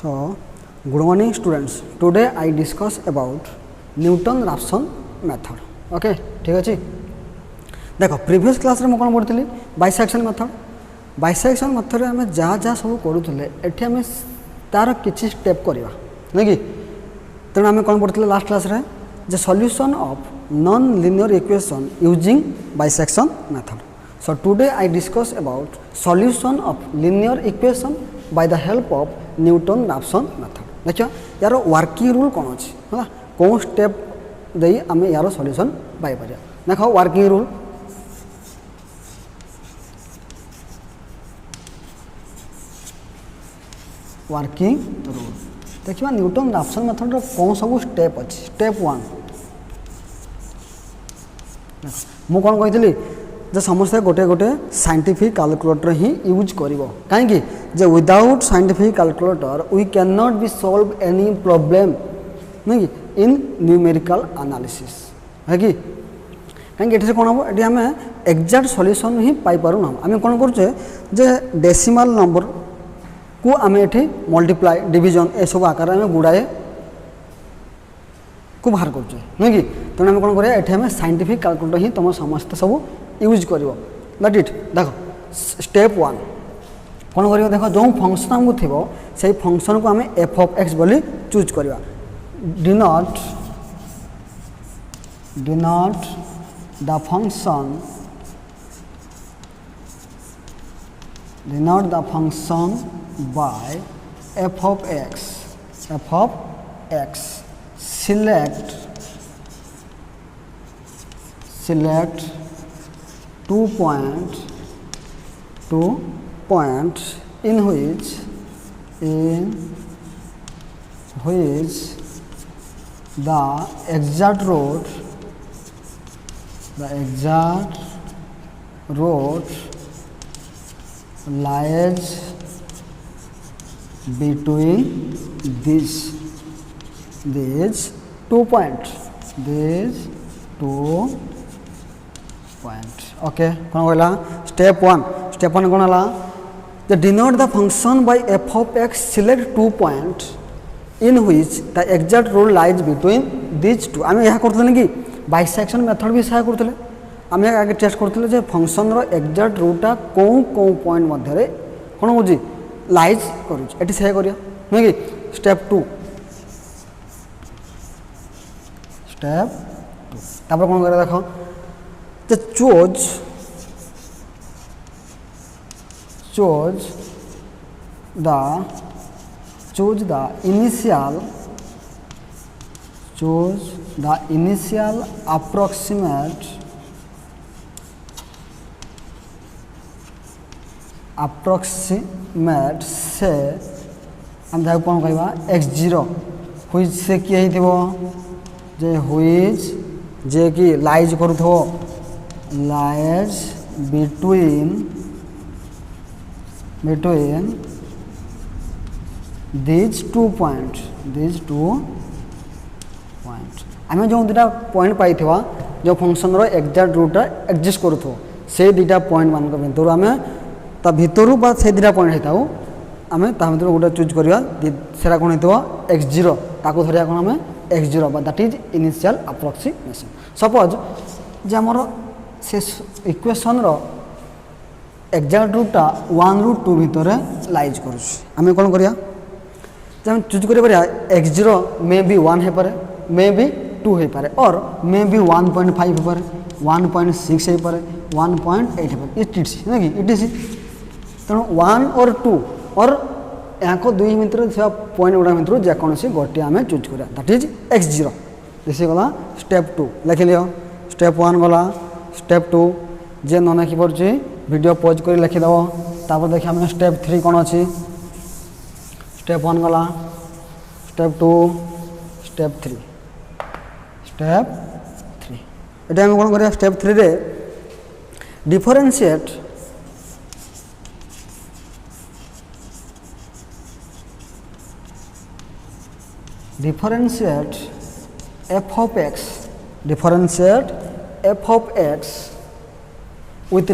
So, good morning students. Today I discuss about Newton-Raphson method. Okay, ठीक अच्छे. देखो previous class रे कौन पढ़ी बाइसेक्शन मेथड. बाइसेक्शन मेथड आम जहाँ जहाँ सब करूँ एठी आम तार किसी स्टेप करवा नहीं कि तेणु आम कौन पढ़ी लास्ट क्लास रे जे solution of non linear equation using bisection method. So today I discuss about solution of linear equation by the help of Newton-Raphson method. देखिए यार वर्किंग रूल कौन अच्छी है कौन स्टेप दे आम यार सॉल्यूशन पाई पार. देखो वर्किंग रूल वर्किंग रूल देखिए न्यूटन-राफसन मेथड कौन सब स्टेप अच्छी. स्टेप 1 मु कौन कही जे समस्ते गोटे गोटे साइंटिफिक कैलकुलेटर ही यूज करिवो कहीं जे without scientific calculator we can not be solve any problem नहीं इन न्यूमेरिकल एनालिसिस है कि कहीं ये कौन हम ये आम एक्जाक्ट सॉल्यूशन ही पाई पारुना. आम कौन करुचे जे डेसिमल नंबर को आम ये मल्टीप्लाई डिविजन ए सब आकार आम गुड़ाए को बाहर करुचे नहीं कि तेणु आम कौन करें ये साइंटिफिक कैलकुलेटर ही तुम समस्त सब यूज कर दैट इट. देख स्टेप 1 कौन कर देख जो फंक्शन आमको थी से फंक्शन को आम एफ ऑफ एक्स बोली चूज करवा. Denote the function by F of X select 2 point in which the exact root lies between these 2 points. Okay कौन कहला स्टेप 1 कौन है denote the function by F of X select 2 point in which the exact root lies between these 2. आम यह करते कि bisection method भी सहाय करते आम आगे टेस्ट करते फंक्शन एग्जैक्ट रूटा कौ पॉइंट मध्य कौन हो लाइज करुँच सहाय करिया नहीं कि स्टेप 2 तापर कौन कर देख choose the initial approximate से हम जहाँ कौन कह x0 हुई से किए जे हुई जे कि लाइज करू lies between these 2 points. आम जो दुटा पॉइंट पाई जो फंक्शन एक्जाक्ट रूटा एक्जिस्ट करूँ से दुटा पॉइंट मान भर आम ता भितर से दुटा पॉइंट होता आम ता भर गोटे चूज करवा से कौन हो x0 ताको धरिया कौन आम x0 that is initial approximation. Suppose जे आमर से इक्वेशन एक्जाक्ट रूटा 1 ରୁ 2 भितर लाइज करें कौन करिया चूज कर x0 मे बी 1 हो पारे मे बी 2 हो पारे और मे बी 1.5 हो पारे 1.6 हो पारे 1.8 हो पारे इटीसी तेणु 1 और 2 और यहाँ दुई भितर पॉइंट गुड़ा भितर जेकोसी गोटे आम चूज करा दैट इज x0. दिस गला स्टेप 2 लिख लियो. स्टेप 1 गला. स्टेप 2 जे न लिखि पारे वीडियो पॉज कर लिखिदेव. तापर देखिए आम स्टेप 3 कौन अच्छी. स्टेप 1 गला. स्टेप 2 स्टेप 3 ये आम कौन कर स्टेप 3 रे differentiate f of x with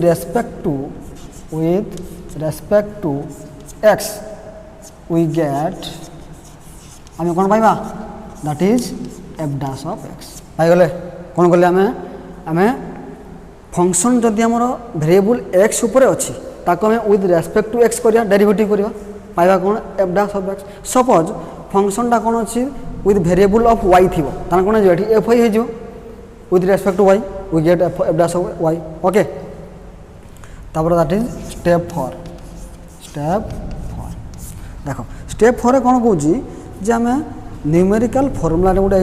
respect to x, we get आम कौन पाइबा that is F dash of X पाइगले कौन कले आम फंक्शन जदि आमर वेरिएबल एक्स उपर अच्छी ताको आम विथ रेस्पेक्ट टू एक्स करिया डेरिवेटिव करिया पाइबा कौन F dash of X suppose फंक्शनटा कौन अच्छी विथ वेरिएबल ऑफ वाई थी तार कौन हो एफ वाई हो with respect to Y we get F dash of Y okay तापर दैट इज स्टेप 4 देख स्टेप 4 कौन कौन जे आम न्यूमेरिकल फॉर्मूला गोटे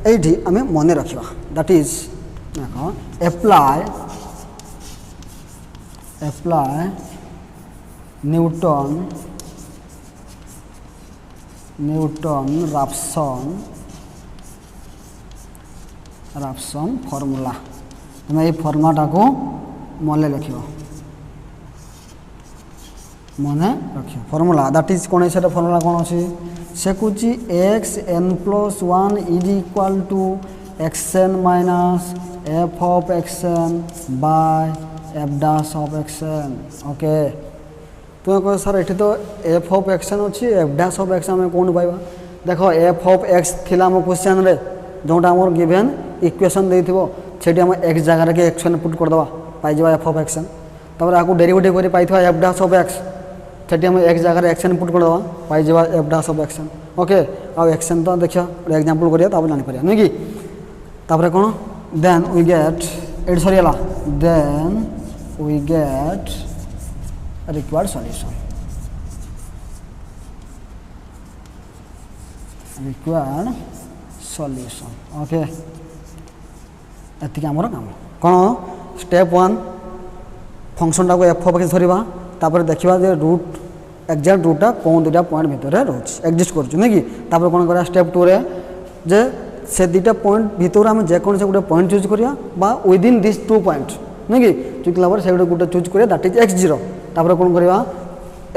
ये आम मन रखा that is apply Newton Raphson formula तुम ये फॉर्मूला को मन रख फॉर्मूला दैट इज कौन से फॉर्मूला कौन अच्छी से कुछ X N plus 1 is equal to X N minus F of X N by F dash of X N okay तुम कह सर ये तो एफ ऑफ एक्स एन अच्छी F dash of X N कौन पाइबा देख एफ ऑफ एक्स थिला मो क्वेश्चन रे जोटा आमर गिवन इक्वेशन देथिबो सेठी हम एक्स जगह के एक्स एन पुट कर दबा पाइ जबा एफ ऑफ एक्स एन तब आको डेरिवेटिव करी पाइथवा एफ डैश ऑफ एक्स सेठी हम एक्स जगह एक्स एन पुट कर दबा पाइ जबा F dash of X N okay आ एक्स एन तो देखिया एग्जांपल करिया तब जानि परिया नै कि तापर कोन देन वी गेट एड सरीला then we get required solution okay एतिक आमर काम कौन स्टेप 1 फंक्शन टाक एफ ऑफ एक्स धरवा तापर देखा जे रूट एक्जाक्ट रूटा कौन दुटा पॉइंट भितर रोचे एक्जिस्ट कर कौन करा स्टेप 2 रे जे से दुटा पॉइंट भितर आम जेकोसी गोटे पॉइंट चूज करा विदिन दिस 2 पॉइंट नहीं कि चूज कला से गोटे चूज करा दैट इज एक्स जीरो तापर कौन करवा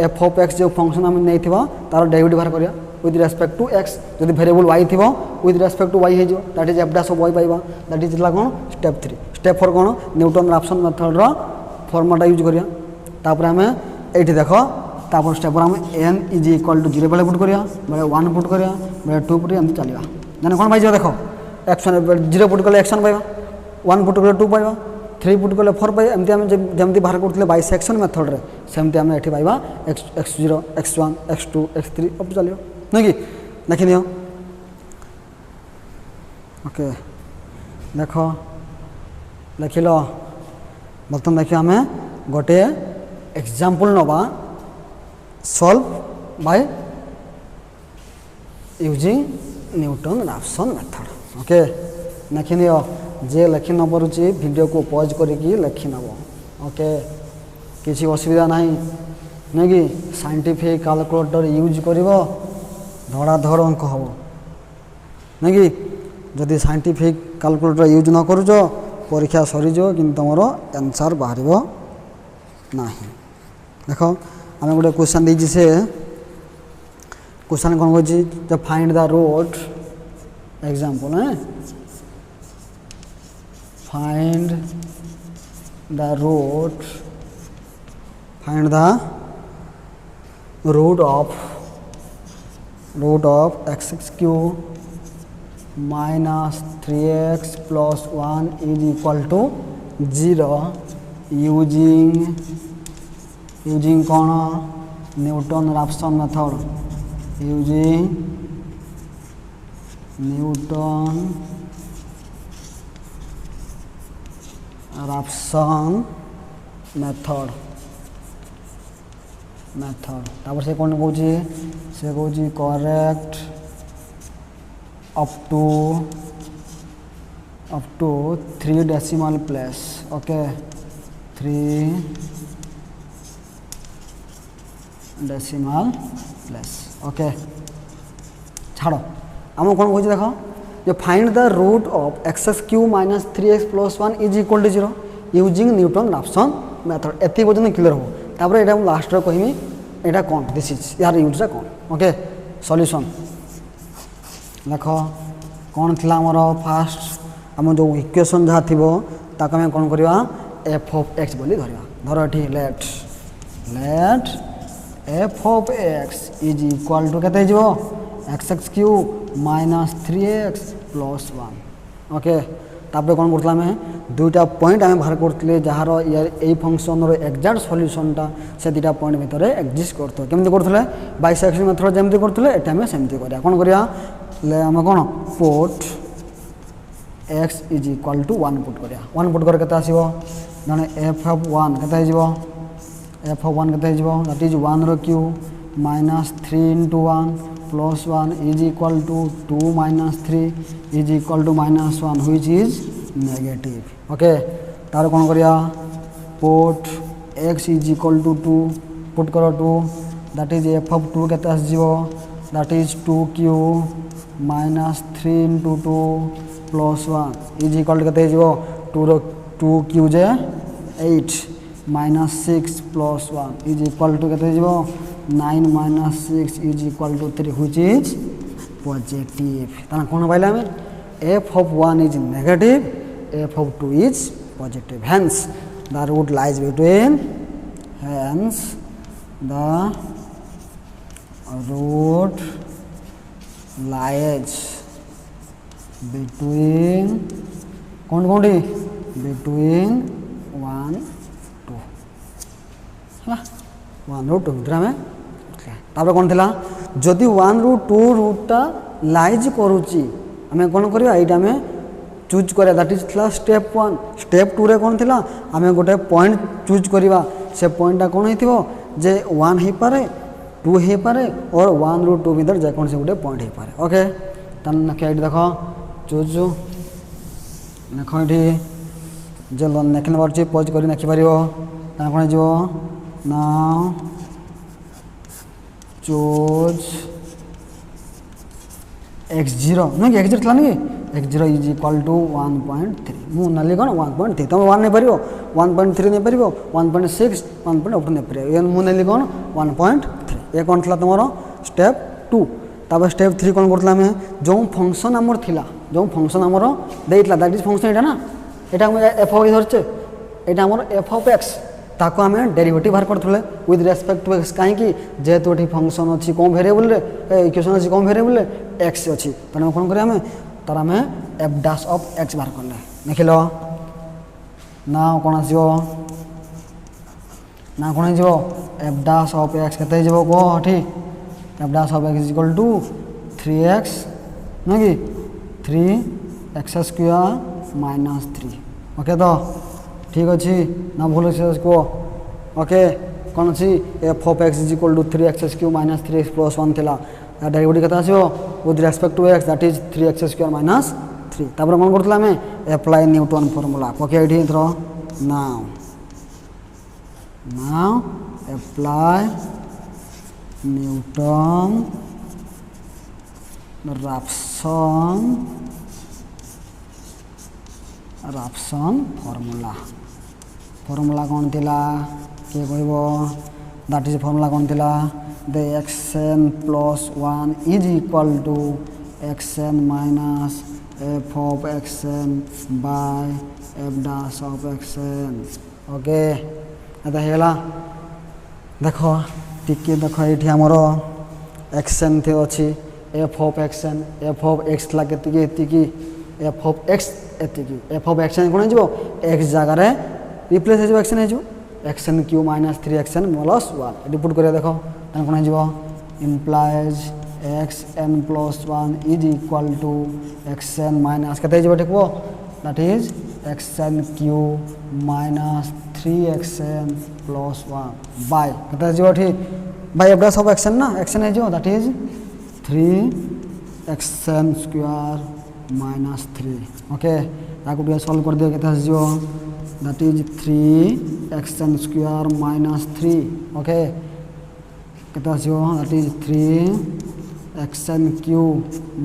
एफ ऑफ एक्स जो फंक्शन आम नहीं तार डेरिवेटिव बाहर करा विथ रेस्पेक्ट टू एक्स जब वेरिएबल वाई थी विथ रेस्पेक्ट टू वाई हो that is F dash of Y पाइबा दैट इज कौन स्टेप 3 स्टेप 4 कौन Newton Raphson method formula use करिया तापर आम ये देख तापर स्टेप आम एन इज इक्वाल टू 0 बेले पुट करिया बेले 1 पुट करिया बेले 2 पुट एमती चलिया जाने कौन पाई देख एक्शन 0 पुट कले एक्शन पाइबा 1 पुट कले 2 पाइबा 3 पुट कले 4 पाइबा एमती आम जमती बाहर करते बाइसेक्शन मेथड रे सेमती आम ये पाइबा x0 x1 x2 x3 अब चलियो नहीं कि देखी नियो ओके देख लिख लो बर्तमान देखिए आम गोटे एग्जाम्पल नवा solve by using Newton Raphson method okay लिखि नियो जे लिखि न पारुची वीडियो को पॉज करके लिखि नब ओके किसी असुविधा नहीं कि साइंटिफिक कैलकुलेटर यूज करिवो धड़ाधड़ अंक हम नहीं कि जदि साइंटिफिक कैलकुलेटर यूज न करुच परीक्षा सरीज कि तुम आंसर बाहर ना देख आम गोटे क्वेश्चन दीजिए से क्वेश्चन कौन कह फाइंड द रूट एग्जांपल है find the root of x cube minus 3x plus 1 is equal to 0 using कौन Newton Raphson method using Newton Raphson method तापर से कौन कौन से कौन correct up to 3 decimal place okay 3 decimal place okay छाड़ आम कौन कह देख जो find the root of X cube minus 3x plus 1 is equal to 0 using Newton Raphson method एति पर्यटन क्लियर हो तापर एटा लास्ट कहमी एटा कौन दिस इज यार यूजटा कौन ओके सॉल्यूशन देख कौन थी आमर फास्ट आम जो इक्वेशन जहाँ थी ताक आम कौन करवा एफ ऑफ एक्स बोली धरवा धर ये let F of x is equal to के X cube minus 3x plus 1 okay तापर कौन करता आम दुईटा पॉइंट आम बाहर करते जार ये फंक्शन एक्जाक्ट सल्यूशनटा से दुटा पॉइंट भितर एक्जिस्ट करते केमती करते बाइसेक्शन मेथड जमी करते ये सेमती करा कौन करा कौन put x is equal to 1 put करा 1 पुट कर आसो जड़े एफ ऑफ 1 के एफ ऑफ 1 के दैट इज 1 रो cube minus 3 into 1 plus 1 is equal to 2 minus 3 is equal to minus 1 which is negative okay तार कौन करिया put x is equal to 2 put करो 2 दैट इज एफ ऑफ 2 के that is 2 cube minus 3 into 2 plus 1 is equal to के 2 रो 2 cube जे 8 minus 6 plus 1 is equal to के 9 minus 6 is equal to 3 which is positive ताना कौन पाइले आम f of 1 is negative f of 2 is positive hence the root lies between hence the root lies between कौन कौन between 1 2 है 1 रू 2 भर आम तापर कौन थिला जदि 1 रू 2 रूटा लाइज करुच्ची आम कौन करवा ये आम चूज करा दैट इज थिला स्टेप 1 स्टेप 2 रे कौन थिला आम गोटे पॉइंट चूज करवा से पॉइंटा कौन हो जे 1 हो पारे 2 हो पारे और 1 रू 2 भर जेकोसी गोटे पॉइंट हो पारे ओके ताके ये देख चूज देख ये जे लिख पार्टी पज कर लिखिपर कौन हो ना चूज x0 नुह कि x0 था ना कि x0 इज इक्वाल टू 1.3 मुझे नाली कौन 1.3 तुम 1 नहीं पार 1.3 नहीं पार 1.6 1.8 नहीं पार ये मुझे नाली कौन 1.3 ये कौन था तुम स्टेप 2 तापर स्टेप 3 कौन करता आम जो फंक्शन आमर थिला जो फंक्शन आमर देइतला दैट इज फंक्शन एटा ना एटा हम एफ ऑफ धरचे एटा हमर एफ ऑफ एक्स ताको आम डेरिवेटिव बाहर करथले विथ रेस्पेक्ट टू एक्स कहीं जेहेतु ये फंक्शन अच्छी कौन भेरिएबल इक्वेशन अच्छी कौन भेरिएबल एक्स अच्छी तेना कौन करें तार आम एफ डैश ऑफ एक्स बाहर कले लिखिल ना कौन आसो ना कौन हो एफ डैश ऑफ एक्स के कह ठीक f dash of x is equal to 3x ना कि 3x स्क्वायर माइनस 3 ओके तो ठीक अच्छे ना भूल कह ओके कौन अच्छी f of x is equal to 3x cube minus 3x plus 1 थिला डेरिवेटिव के आसो with respect to x that is 3x square minus 3 तापर कौन करते आम एप्लाई न्यूटन फॉर्मूला ओके ये now now apply Newton Raphson formula कौन थिला किए कह दैट इज फॉर्मूला कौन थिला the xn plus 1 is equal to xn minus F of xn by F dash of xn okay एटा देख टिके देख ये आमर xn थे अच्छी एफ ऑफ एक्स था के एफ ऑफ एक्स एतिकी एफ ऑफ एक्सन कौन हो एक्स जगार रिप्लेस हो एक्सन हो action Q minus 3xn plus 1 ये पुट कर देख कौन हो implies xn plus 1 is equal to xn minus के ठीक वो that is xn cube minus 3xn plus 1 by के ठीक by F dash of x n ना एक्सन हो that is 3xn square minus 3 okay ताको सल्व कर दिया के that is 3xn square minus 3 okay के that is 3xn cube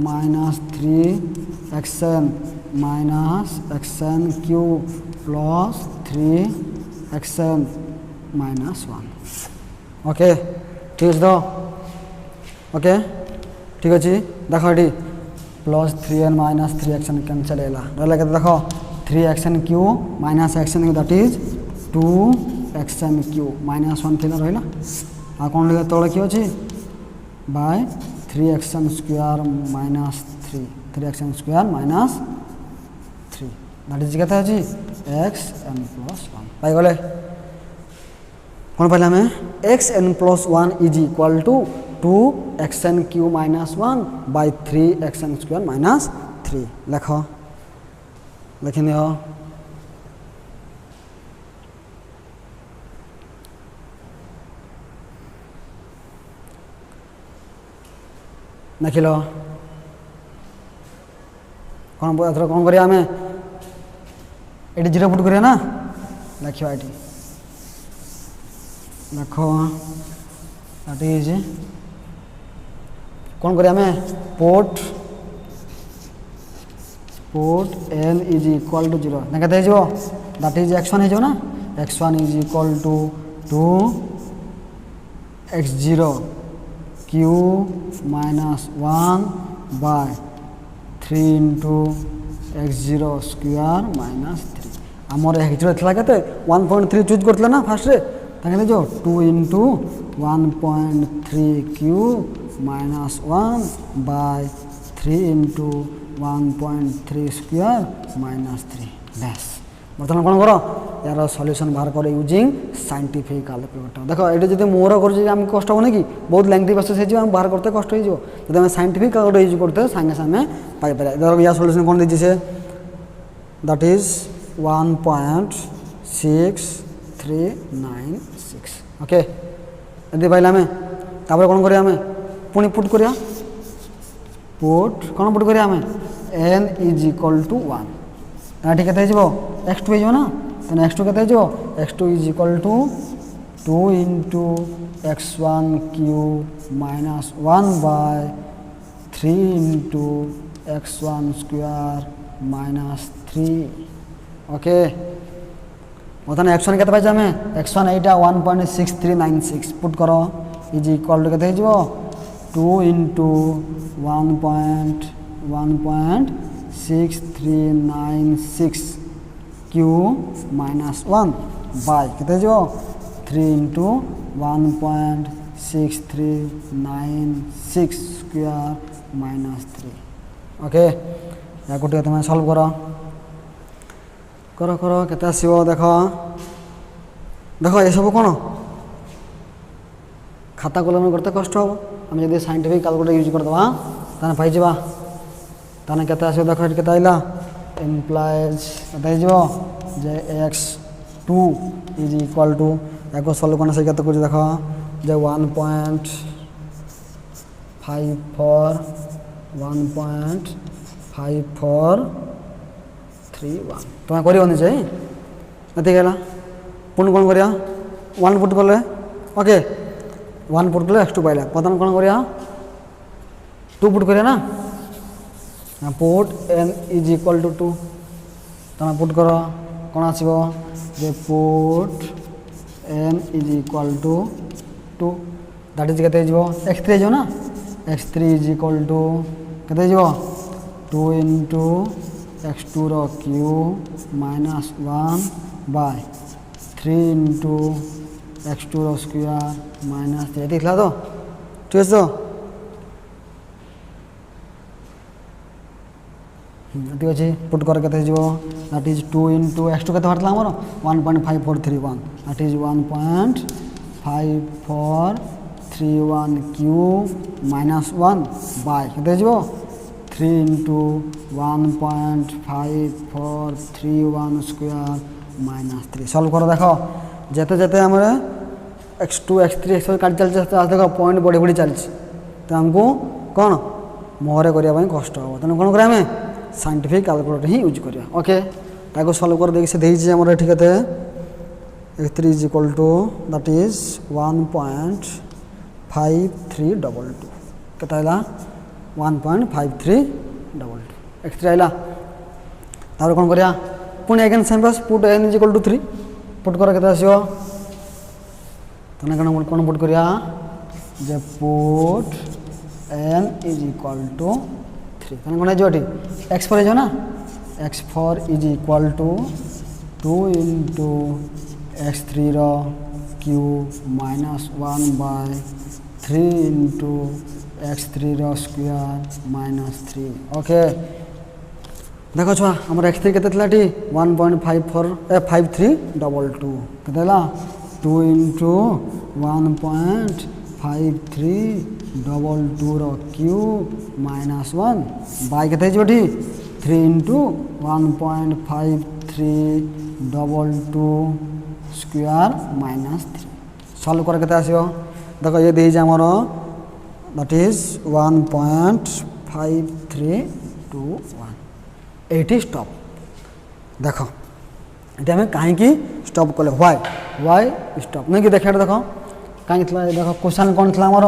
minus 3xn minus xn cube plus 3xn minus 1 okay ठीक है तो ओके ठीक अच्छे देख ये plus 3n minus 3xn cancel है देख 3xn cube minus xn cube that is 2xn cube minus 1 थी रहा आ कौन लिखा तले कि अच्छे by 3xn square minus 3 3xn square minus 3 that is केते अछि xn प्लस 1 पाइ गले कोन पहले हमें xn plus 1 is equal to 2xn cube minus 1 by 3xn square minus 3 लिखो लिखिने हो लिखिलो कौन एथर कौन करिया हमें एटी 0 पुट करिया ना लिखियो एटी लिखो दैट इज कौन करिया हमें put n is equal to 0 ना कहते जो दैट इज x1 है जो ना x1 is equal to 2x0 q minus 1 by 3 into x0 square minus 3 आमर x0 था कहते 1.3 चूज करते ना फास्ट रे ताकि जो 2 into 1.3 cube minus 1 by 3 into 1.3 square minus 3 बस बर्तमान कौन कर यार सॉल्यूशन बाहर कर यूजिंग साइंटिफिक कैलकुलेटर देखो ये जब मोर कर कष्ट होने कि बहुत लेंथी प्रोसेस हो बाहर करते कष्ट हो जब साइंटिफिक कैलकुलेटर यूज करते सागे सागे पाई धर या सॉल्यूशन कौन देती से दैट इज 1.6396 ओके यदि पाइले आम तापर कौन करिया हमें पुणी पुट करिया पुट कौन पुट करिया हमें n इज इक्वल टू 1 ठीक है x2 हो ना तो x2 के x2 is equal to 2 into x1 cube minus 1 by 3 into x1 square minus 3 ओके बर्तमान x1 के पाई हमें x1 एटा 1.6396 पुट करो इज इक्वल टू के 2 इंटू 1.6396 क्यू माइनस 1 बाय के 3 इंटू 1.6396 स्क्वायर माइनस 3 ओके या गोटे तुम सल्व करो करो करो केते आसीबो देखो देखो ये सब कौन खाता कलम करते कष्ट हम आम जब साइंटिफिक कैलकुलेटर यूज करदे ताने पाई जावा ताने केते आसीबो देखो केते आइला इम्प्लाइज केते जो जे x2 इज इक्वल टू याको सॉल्व करने से केते कुछ देखो जे 1.5431 तुम्हें करनी चाहिए ये गला पुणी कौन करिया 1 पुट कले ओके 1 पुट कले x2 पाइला बर्तमान कौन करिया 2 पुट करिया ना put n is equal to 2 तुम पुट कर कौन आसो जे put n is equal to 2 that is केते x3 जो ना x3 इज इक्वल टू केते 2 इंटू x2 रो cube minus 1 by 3 into x2 रो स्क्वायर माइनस 3 देखला तो ठीक है तो ठीक अच्छे पुट कर केते दैट इज 2 इंटू x2 केते बाहरला हमर 1.5431 that is 1.5431 cube minus 1 by केते 3 इंटू 1.5431 स्क्वायर माइनस 3 सॉल्व करो देखो जेते जेते हमारे x2 x3 x4 काट चल देखो पॉइंट बढ़ी बढ़ी चलती तो हमको कौन मोहरे करने कष्ट हम तेना कौन करें हमें साइंटिफिक कैलकुलेटर ही यूज करिया ओके ताको सॉल्व कर देखि से देइछि हमर ठीक है x3 is equal to that is 1.5322 केता आइला 1.5322 x3 आइला तार कौन करिया पुणी again same process put n is equal to 3 put कर केता आसियो तने कौन पुट करिया जे put n is equal to 3 तने कौन जो x4 है जो ना x4 is equal to 2 into x3 रो cube minus 1 by 3 into x3 रो स्क्वायर -3 ओके देखो छुआ हमर x3 केते थलाटी 1.5322 केते ला 2 * 1.5322 रो क्यूब -1 बाय केते जोठी 3 * 1.5322 स्क्वायर -3 सॉल्व कर केते आसीबो देखो ये देई जे हमर दैट इज 1.5321 एटी स्टॉप देखो ये हमें कहीं की स्टॉप कले व्हाई स्टॉप नहीं कि देखा देखो कहीं देखो क्वेश्चन कौन थी आमर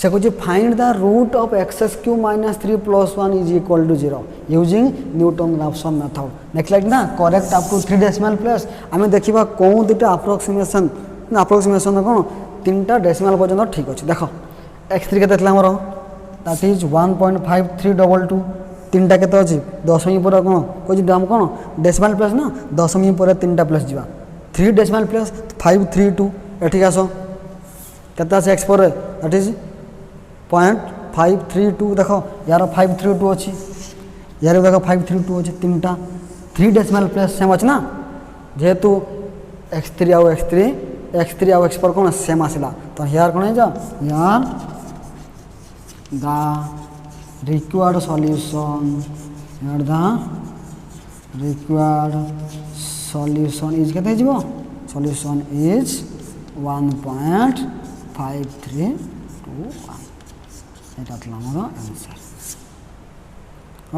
से कुछ find the root of x³ -3 + 1 is equal to 0 using Newton Raphson method देखला ना correct up to 3 decimal place आम देखा कौन दुटा अप्रोक्सीमेशन कौन 3टा डेसिमल पर्यटन ठीक अच्छे देख x3 के दैट इज 1.5322 3टा के अच्छी दशमी पर कौन कह दाम कौन डेसिमल प्लेस ना दशमी पर 3टा प्लेस जा 3 डेसिमल प्लेस 532 एठी आस केते आस x पर दैट इज 0.532 देख यार 532 अच्छी यार देख 532 अच्छी 3टा 3 डेसिमल प्लेस सेम अच्छे ना जेहेतु x3 आउ x3 आउ x पर कौन सेम आसला तो यार कौन है यार द required solution is केते जीवो solution is 1.5321 एटा थला हमर आंसर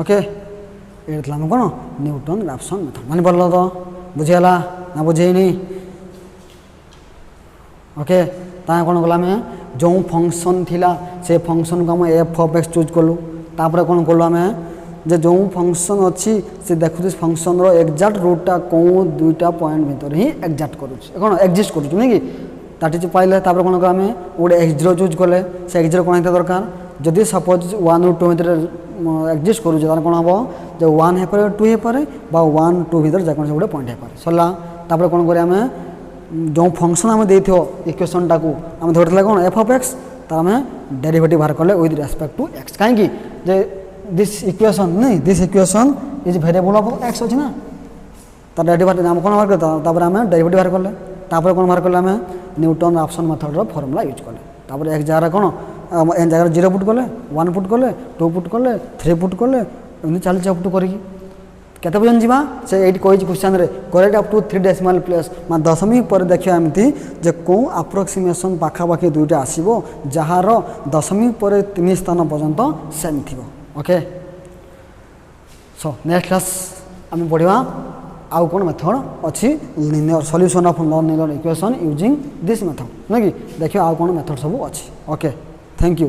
ओके एटा थला हम कोन न्यूटन रैप्सन मेथड माने बोललो तो बुझियाला ना बुझेनी ओके ता कोन गला में जो फंक्शन थिला से फंक्शन को हम f(x) चूज कलु तापर कौन कलु आम जे जो फंक्शन अच्छी से देखु फंक्शन रो एक्जाक्ट रूटा कौ दुईटा पॉइंट भीतर ही एक्जाक्ट करुच कौन एक्जिस्ट करुच नहीं कि दैट इज पाइले तापर कौन आम गोटे x0 चूज कले से x0 कौन होता दरकार जदि सपोज 1 और 2 भीतर एक्जिस्ट करुचे तार कौन हम जो 1 है 2 है 1 2 भीतर जेको गोटे पॉइंट है सरला तापर कौन कर जो फंक्शन आम देथो इक्वेशन टाकू आम धरला कौन f(x) तो आम डेरिवेटिव बाहर कले विथ रेस्पेक्ट टू x कहीं जे दिस इक्वेशन नहीं this equation is variable of x अच्छी ना तो डेरिवेटिव आम कौन बाहर करता आम डेरिवेटिव बाहर कले तापर कौन बाहर कले आम Newton Raphson method formula use कले तापर एक जगह कौन एन जगह 0 पुट कले 1 पुट कले 2 पुट कले 3 पुट कले एमती चली अप टू करी केते पर्यटन जीवा से ये कही क्वेश्चन रे correct up to 3 decimal place मान दशमी पर देखिए एमती जे कौ अप्रोक्सीमेशन पाखापाखि दुईटा आसो जार दशमी पर 3 स्थान पर्यंत सेम थी ओके सो नेक्स्ट क्लास आम पढ़ा आउ कौन मेथड अच्छी linear solution of non linear equation using this method नहीं कि देखिए आउ कौन मेथड सब अच्छी ओके थैंक यू।